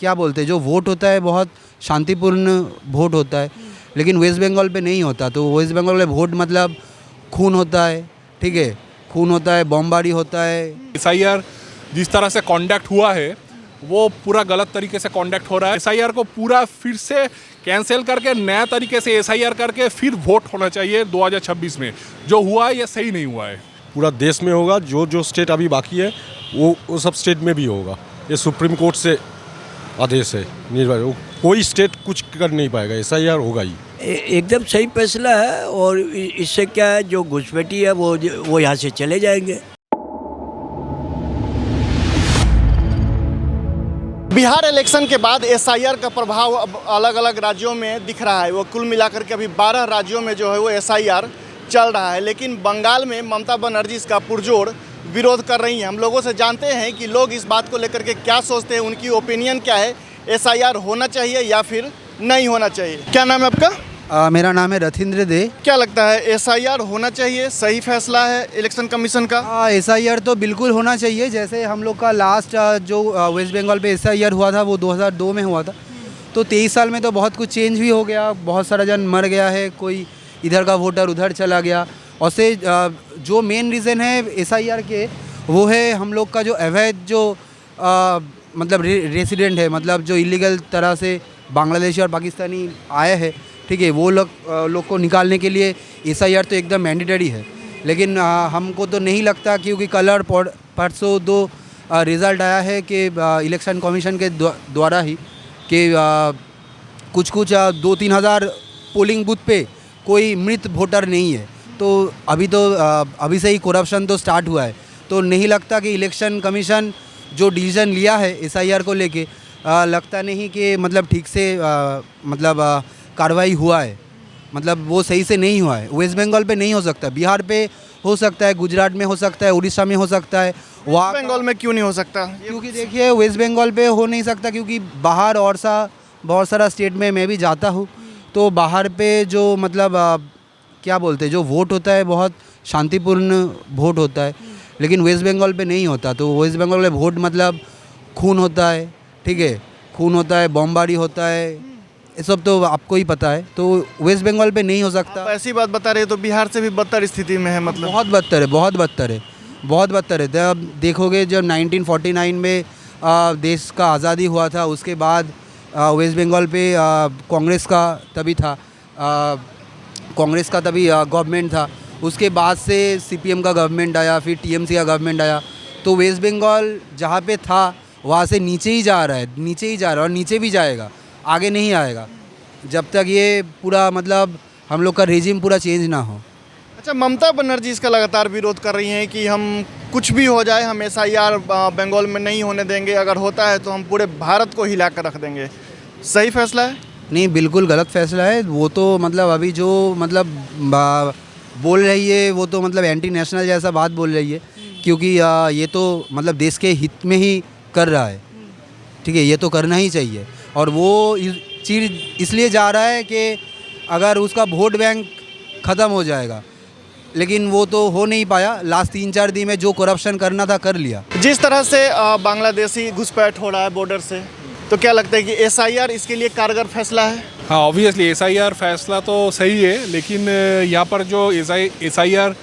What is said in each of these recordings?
क्या बोलते हैं, जो वोट होता है बहुत शांतिपूर्ण वोट होता है, लेकिन वेस्ट बंगाल पे नहीं होता। तो वेस्ट बंगाल में वोट मतलब खून होता है, ठीक है, खून होता है, बमबारी होता है। एसआईआर जिस तरह से कॉन्डक्ट हुआ है वो पूरा गलत तरीके से कॉन्डक्ट हो रहा है। एसआईआर को पूरा फिर से कैंसिल करके नया तरीके से एसआईआर करके फिर वोट होना चाहिए 2026 में। जो हुआ है ये सही नहीं हुआ है। पूरा देश में होगा, जो जो स्टेट अभी बाकी है वो सब स्टेट में भी होगा। ये सुप्रीम कोर्ट से आदेश है, निर्वाचन कोई स्टेट कुछ कर नहीं पाएगा, एसआईआर होगा ही। एकदम सही फैसला है और इससे क्या है, जो घुसपैठी है वो यहाँ से चले जाएंगे। बिहार इलेक्शन के बाद एसआईआर का प्रभाव अब अलग अलग राज्यों में दिख रहा है। वो कुल मिलाकर के अभी 12 राज्यों में जो है वो एसआईआर चल रहा है, लेकिन बंगाल में ममता बनर्जी इसका पुरजोर विरोध कर रही हैं। हम लोगों से जानते हैं कि लोग इस बात को लेकर के क्या सोचते हैं, उनकी ओपिनियन क्या है, एसआईआर होना चाहिए या फिर नहीं होना चाहिए। क्या नाम है आपका? मेरा नाम है रथिंद्र दे। क्या लगता है एसआईआर होना चाहिए, सही फैसला है इलेक्शन कमीशन का? एसआईआर तो बिल्कुल होना चाहिए। जैसे हम लोग का लास्ट जो वेस्ट बंगाल पे एसआईआर हुआ था वो 2002 में हुआ था। तो 23 साल में तो बहुत कुछ चेंज भी हो गया, बहुत सारा जन मर गया है, कोई इधर का वोटर उधर चला गया। और से जो मेन रीज़न है एसआईआर के वो है हम लोग का जो अवैध जो मतलब रेसिडेंट है, मतलब जो इलीगल तरह से बांग्लादेशी और पाकिस्तानी आए हैं, ठीक है, वो लोग को निकालने के लिए एसआईआर तो एकदम मैंडेटरी है। लेकिन हमको तो नहीं लगता, क्योंकि कल और परसों 2 रिज़ल्ट आया है कि इलेक्शन कमीशन के द्वारा ही कि कुछ 2-3 हज़ार पोलिंग बूथ पे कोई मृत वोटर नहीं है। तो अभी से ही करप्शन तो स्टार्ट हुआ है। तो नहीं लगता कि इलेक्शन कमीशन जो डिसीजन लिया है एसआईआर को लेके, लगता नहीं कि मतलब ठीक से मतलब कार्रवाई हुआ है, मतलब वो सही से नहीं हुआ है। वेस्ट बंगाल पे नहीं हो सकता, बिहार पे हो सकता है, गुजरात में हो सकता है, उड़ीसा में हो सकता है। वहाँ बंगाल में क्यों नहीं हो सकता? क्योंकि देखिए वेस्ट बंगाल पे हो नहीं सकता, क्योंकि बाहर और बहुत सारा स्टेट में मैं भी जाता हूँ। तो बाहर पे जो मतलब क्या बोलते हैं, जो वोट होता है बहुत शांतिपूर्ण वोट होता है, लेकिन वेस्ट बंगाल पे नहीं होता। तो वेस्ट बंगाल में वोट मतलब खून होता है, ठीक है, खून होता है, बमबारी होता है, ये सब तो आपको ही पता है। तो वेस्ट बंगाल पे नहीं हो सकता। आप ऐसी बात बता रहे हो तो बिहार से भी बदतर स्थिति में है, मतलब बहुत बदतर है, बहुत बदतर है, बहुत बदतर है। जब देखोगे जब 1949 में देश का आज़ादी हुआ था, उसके बाद वेस्ट बंगाल पे कांग्रेस का तभी था, कांग्रेस का तभी गवर्नमेंट था। उसके बाद से सीपीएम का गवर्नमेंट आया, फिर टीएमसी का गवर्नमेंट आया। तो वेस्ट बंगाल जहाँ पे था वहाँ से नीचे ही जा रहा है, नीचे ही जा रहा है और नीचे भी जाएगा, आगे नहीं आएगा जब तक ये पूरा मतलब हम लोग का रेजिम पूरा चेंज ना हो। अच्छा, ममता बनर्जी इसका लगातार विरोध कर रही हैं कि हम कुछ भी हो जाए हम एसआईआर बंगाल में नहीं होने देंगे, अगर होता है तो हम पूरे भारत को हिला कर रख देंगे। सही फैसला है? नहीं, बिल्कुल गलत फैसला है। वो तो मतलब अभी जो मतलब बोल रही है वो तो मतलब एंटी नेशनल जैसा बात बोल रही है, क्योंकि ये तो मतलब देश के हित में ही कर रहा है, ठीक है, ये तो करना ही चाहिए। और वो चीज़ इसलिए जा रहा है कि अगर उसका वोट बैंक ख़त्म हो जाएगा, लेकिन वो तो हो नहीं पाया। लास्ट 3-4 दिन में जो करप्शन करना था कर लिया। जिस तरह से बांग्लादेशी घुसपैठ हो रहा है बॉर्डर से, तो क्या लगता है कि एसआईआर इसके लिए कारगर फैसला है? हाँ, ऑब्वियसली एसआईआर फैसला तो सही है, लेकिन यहाँ पर जो एसआईआर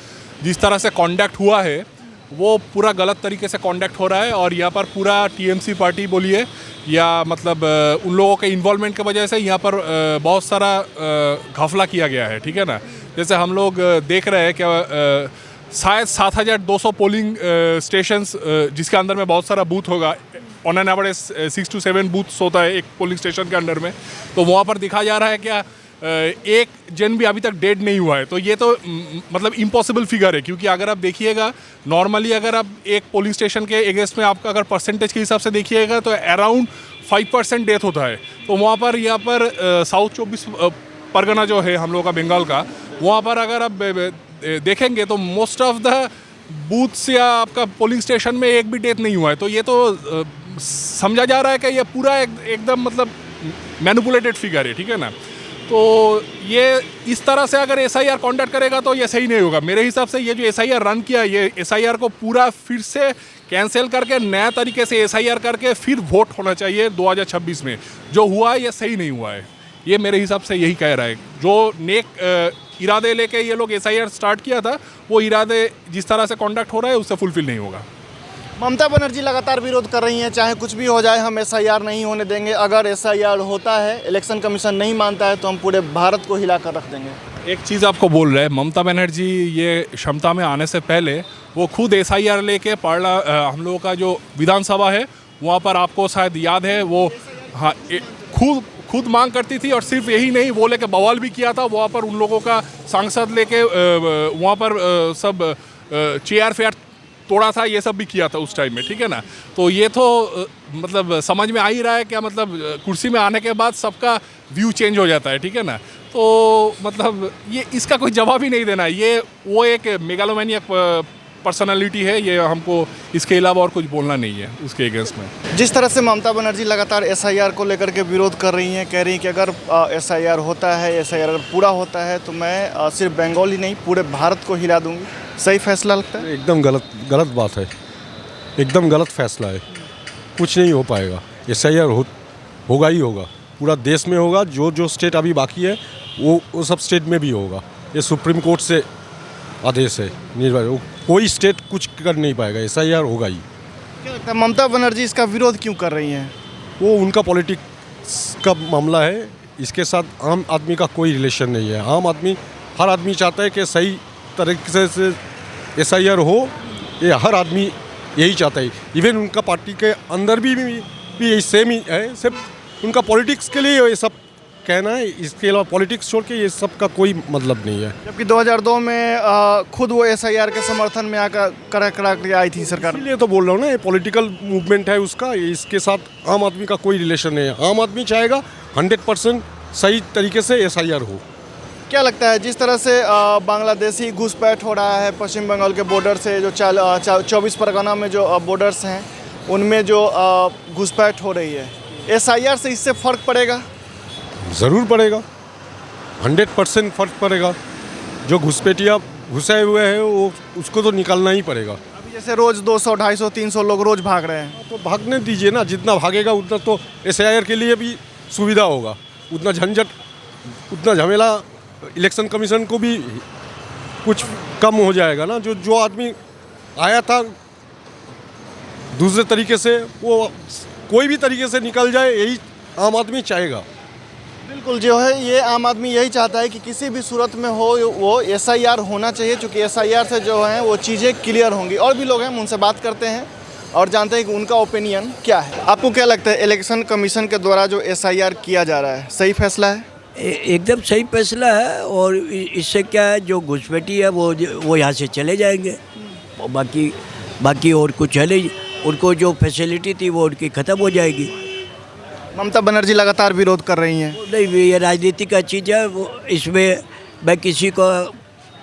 जिस तरह से कॉन्डक्ट हुआ है वो पूरा गलत तरीके से कॉन्डक्ट हो रहा है। और यहाँ पर पूरा टीएमसी पार्टी बोलिए या मतलब उन लोगों के इन्वॉल्वमेंट की वजह से यहाँ पर बहुत सारा घपला किया गया है, ठीक है ना। जैसे हम लोग देख रहे हैं कि शायद 7,200 पोलिंग स्टेशंस जिसके अंदर में बहुत सारा बूथ होगा, on an average 6 to 7 booths होता है एक पोलिंग स्टेशन के अंदर में। तो वहाँ पर दिखा जा रहा है क्या एक जन भी अभी तक डेड नहीं हुआ है। तो ये तो मतलब इम्पॉसिबल फिगर है, क्योंकि अगर आप देखिएगा नॉर्मली अगर आप एक पोलिंग स्टेशन के अगेंस्ट में आपका अगर परसेंटेज के हिसाब से देखिएगा तो अराउंड 5% डेथ होता है। तो वहाँ पर यहाँ पर साउथ 24 परगना जो है हम लोग का बंगाल का, वहाँ पर अगर आप देखेंगे तो मोस्ट ऑफ द बूथ्स या आपका पोलिंग स्टेशन में एक भी डेथ नहीं हुआ है। तो ये तो समझा जा रहा है कि ये पूरा एकदम मतलब मैनिपुलेटेड फिगर है, ठीक है ना। तो ये इस तरह से अगर एसआईआर कॉन्डक्ट करेगा तो ये सही नहीं होगा मेरे हिसाब से। ये जो एसआईआर रन किया, ये एसआईआर को पूरा फिर से कैंसिल करके नया तरीके से एसआईआर करके फिर वोट होना चाहिए 2026 में। जो हुआ है ये सही नहीं हुआ है, ये मेरे हिसाब से यही कह रहा है। जो नेक इरादे लेके ये लोग एसआईआर स्टार्ट किया था, वो इरादे जिस तरह से कॉन्डक्ट हो रहा है उससे फुलफिल नहीं होगा। ममता बनर्जी लगातार विरोध कर रही हैं, चाहे कुछ भी हो जाए हम एसआईआर नहीं होने देंगे, अगर एसआईआर होता है, इलेक्शन कमीशन नहीं मानता है तो हम पूरे भारत को हिला कर रख देंगे। एक चीज़ आपको बोल रहे हैं, ममता बनर्जी ये क्षमता में आने से पहले वो खुद एसआईआर लेके हम लोगों का जो विधानसभा है वहाँ पर, आपको शायद याद है, वो हाँ खुद मांग करती थी। और सिर्फ यही नहीं, वो लेके बवाल भी किया था वहाँ पर, उन लोगों का सांसद लेके वहाँ पर सब चेयर फेयर तोड़ा था, ये सब भी किया था उस टाइम में, ठीक है ना। तो ये तो मतलब समझ में आ ही रहा है क्या, मतलब कुर्सी में आने के बाद सबका व्यू चेंज हो जाता है, ठीक है ना। तो मतलब ये इसका कोई जवाब ही नहीं देना, ये वो एक मेगालोमैनियक पर्सनालिटी है, ये हमको इसके अलावा और कुछ बोलना नहीं है उसके अगेंस्ट में। जिस तरह से ममता बनर्जी लगातार एसआईआर को लेकर के विरोध कर रही हैं, कह रही हैं कि अगर एसआईआर होता है, एसआईआर अगर पूरा होता है तो मैं सिर्फ बंगाल ही नहीं पूरे भारत को हिला दूंगी, सही फैसला लगता है? एकदम गलत बात है, एकदम गलत फैसला है। कुछ नहीं हो पाएगा, एसआईआर होगा ही होगा, पूरा देश में होगा। जो स्टेट अभी बाकी है वो सब स्टेट में भी होगा। ये सुप्रीम कोर्ट से आदेश है, निर्वाचन कोई स्टेट कुछ कर नहीं पाएगा, एसआईआर होगा ही। क्या लगता है ममता बनर्जी इसका विरोध क्यों कर रही हैं? वो उनका पॉलिटिक्स का मामला है, इसके साथ आम आदमी का कोई रिलेशन नहीं है। हर आदमी चाहता है कि सही तरीके से एसआईआर हो, ये हर आदमी यही चाहता है। इवन उनका पार्टी के अंदर भी यही सेम ही है, सिर्फ उनका पॉलिटिक्स के लिए ये सब कहना है, इसके अलावा पॉलिटिक्स छोड़ के ये सब का कोई मतलब नहीं है। जबकि 2002 में खुद वो एसआईआर के समर्थन में आकर करा के आई थी सरकार। इसलिए तो बोल रहा हूँ ना, ये पॉलिटिकल मूवमेंट है उसका, इसके साथ आम आदमी का कोई रिलेशन नहीं है। आम आदमी चाहेगा 100% सही तरीके से एसआईआर हो। क्या लगता है जिस तरह से बांग्लादेशी घुसपैठ हो रहा है पश्चिम बंगाल के बॉर्डर से, जो 24 परगना में जो बॉर्डर्स हैं उनमें जो घुसपैठ हो रही है, एसआईआर से इससे फ़र्क पड़ेगा? ज़रूर पड़ेगा, 100% फ़र्क पड़ेगा। जो घुसपैठिया घुसे हुए हैं वो उसको तो निकालना ही पड़ेगा। अभी जैसे रोज़ 200, 250, 300 लोग रोज़ भाग रहे हैं। तो भागने दीजिए ना, जितना भागेगा उतना तो एसआईआर के लिए भी सुविधा होगा, उतना झंझट, उतना झमेला इलेक्शन कमीशन को भी कुछ कम हो जाएगा ना। जो आदमी आया था दूसरे तरीके से, वो कोई भी तरीके से निकल जाए, यही आम आदमी चाहेगा। बिल्कुल, जो है ये आम आदमी यही चाहता है कि किसी भी सूरत में हो वो एसआईआर होना चाहिए, क्योंकि एसआईआर से जो है वो चीज़ें क्लियर होंगी। और भी लोग हैं, हम उनसे बात करते हैं और जानते हैं कि उनका ओपिनियन क्या है। आपको क्या लगता है इलेक्शन कमीशन के द्वारा जो एसआईआर किया जा रहा है सही फैसला है? एकदम सही फैसला है। और इससे क्या है, जो घुसपैठी है वो यहाँ से चले जाएंगे, और बाकी और कुछ है नहीं। उनको जो फैसिलिटी थी वो उनकी ख़त्म हो जाएगी। ममता बनर्जी लगातार विरोध कर रही हैं। नहीं, ये राजनीति का चीज़ है, वो इसमें मैं किसी को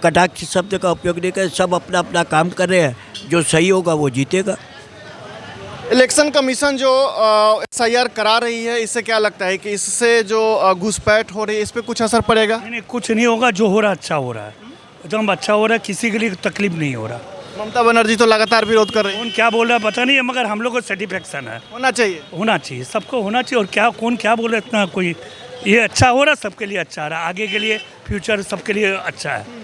कटाक्ष शब्द का उपयोग नहीं कर, सब अपना अपना काम कर रहे हैं, जो सही होगा वो जीतेगा। इलेक्शन कमीशन जो एसआईआर करा रही है, इससे क्या लगता है कि इससे जो घुसपैठ हो रही है इस पर कुछ असर पड़ेगा? नहीं, कुछ नहीं होगा। जो हो रहा अच्छा हो रहा है, एकदम अच्छा हो रहा है, किसी के लिए तकलीफ नहीं हो रहा। ममता बनर्जी तो लगातार विरोध कर रही है। कौन क्या बोल रहा है पता नहीं है, मगर हम लोग को सेटिस्फेक्शन है। होना चाहिए सबको होना चाहिए। और कौन क्या बोल रहा है, इतना कोई, ये अच्छा हो रहा है, सबके लिए अच्छा आ रहा है, आगे के लिए फ्यूचर सबके लिए अच्छा है।